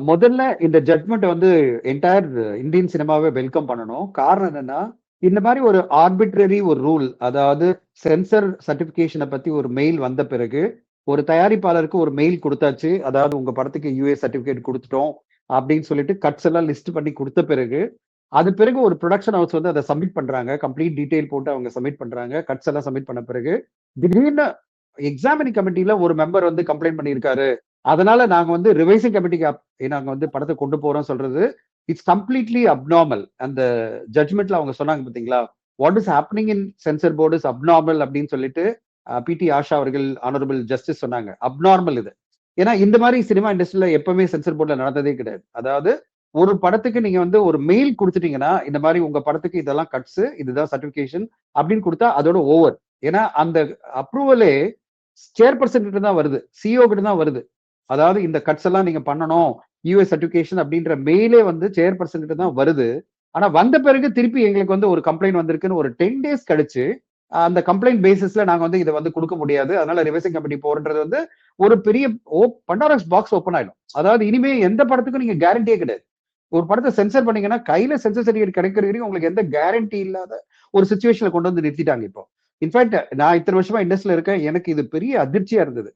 முதல்ல இந்த ஜட்மெண்ட் வந்து என்டையர் இந்தியன் சினிமாவே வெல்கம் பண்ணணும். காரணம் என்னன்னா, இந்த மாரி ஒரு ஆர்பிட்ரரி ஒரு ரூல், அதாவது சென்சார் சர்டிஃபிகேஷன பத்தி ஒரு மெயில் வந்த பிறகு, ஒரு தயாரிப்பாளருக்கு ஒரு மெயில் குடுத்தாச்சு. அதாவது உங்க படத்துக்கு யுஏ சர்டிஃபிகேட் குடுத்துட்டோம் அப்படின்னு சொல்லிட்டு கட்ஸ் எல்லாம் லிஸ்ட் பண்ணி குடுத்த பிறகு, அது பிறகு ஒரு புரொடக்ஷன் ஹவுஸ் வந்து அத சப்மிட் பண்றாங்க. கம்ப்ளீட் டீட்டெயில் போட்டு அவங்க சப்மிட் பண்றாங்க. கட்ஸ் எல்லாம் சப்மிட் பண்ண பிறகு, திடீர்னு எக்ஸாமினிங் கமிட்டில ஒரு மெம்பர் வந்து கம்ப்ளைண்ட் பண்ணியிருக்காரு. அதனால நாங்க வந்து ரிவைசிங் கமிட்டிக்கு நாங்க வந்து படத்த கொண்டு போறோம் சொல்றது, இட்ஸ் கம்ப்ளீட்லி அப்நார்மல். அந்த ஜட்ஜ்மெண்ட்ல அவங்க சொன்னாங்க பார்த்தீங்களா? What is happening in censor board is abnormal அப்படின்னு சொல்லிட்டு பிடி ஆஷா அவர்கள் ஹானரபிள் ஜஸ்டிஸ் சொன்னாங்க. அப்நார்மல் இது. ஏன்னா இந்த மாரி சினிமா இண்டஸ்ட்ரியில எப்பவுமே சென்சார் போர்ட்ல நடந்ததே கிடையாது. அதாவது ஒரு படத்துக்கு நீங்க வந்து ஒரு மெயில் குடுத்துட்டீங்கன்னா, இந்த மாரி உங்க படத்துக்கு இதெல்லாம் கட்ஸ், இதுதான் சர்டிஃபிகேஷன் அப்படின்னு குடுத்தா அதோட ஓவர். ஏன்னா அந்த அப்ரூவலே சேர்பர்சன் கிட்ட தான் வருது. சிஇஓ கிட்ட தான் வருது. அதாவது இந்த கட்ஸ் எல்லாம் நீங்க பண்ணணும். யுஎஸ் சர்டிஃபிகேஷன் அப்படின்ற மெயிலே வந்து சேர்பர்சன் கிட்ட தான் வருது. ஆனா வந்த பிறகு திருப்பி எங்களுக்கு வந்து ஒரு கம்ப்ளைண்ட் வந்திருக்குன்னு ஒரு 10 டேஸ் கழிச்சு, அந்த கம்ப்ளைண்ட் பேசிஸ்ல நாங்க வந்து இத வந்து குடுக்க முடியாது. அதனால ரிவைசிங் கமிட்டி போறன்றது வந்து ஒரு பெரிய பண்டாரஸ் பாக்ஸ் ஓப்பன் ஆயிடும். அதாவது இனிமே எந்த படத்துக்கும் நீங்க கேரண்டியே கிடையாது. ஒரு படத்த சென்சார் பண்ணீங்கன்னா, கையில சென்சார் சர்டிஃபிகேட் கிடைக்கிற வரைக்கும் உங்களுக்கு எந்த கேரண்டி இல்லாத ஒரு சிச்சுவேஷன்ல கொண்டு வந்து நிறுத்திட்டாங்க இப்போ. இன்ஃபாக்ட் நான் இத்தன வருஷமா இண்டஸ்ட்ரியில இருக்கேன். எனக்கு இது பெரிய அதிர்ச்சியா இருந்தது.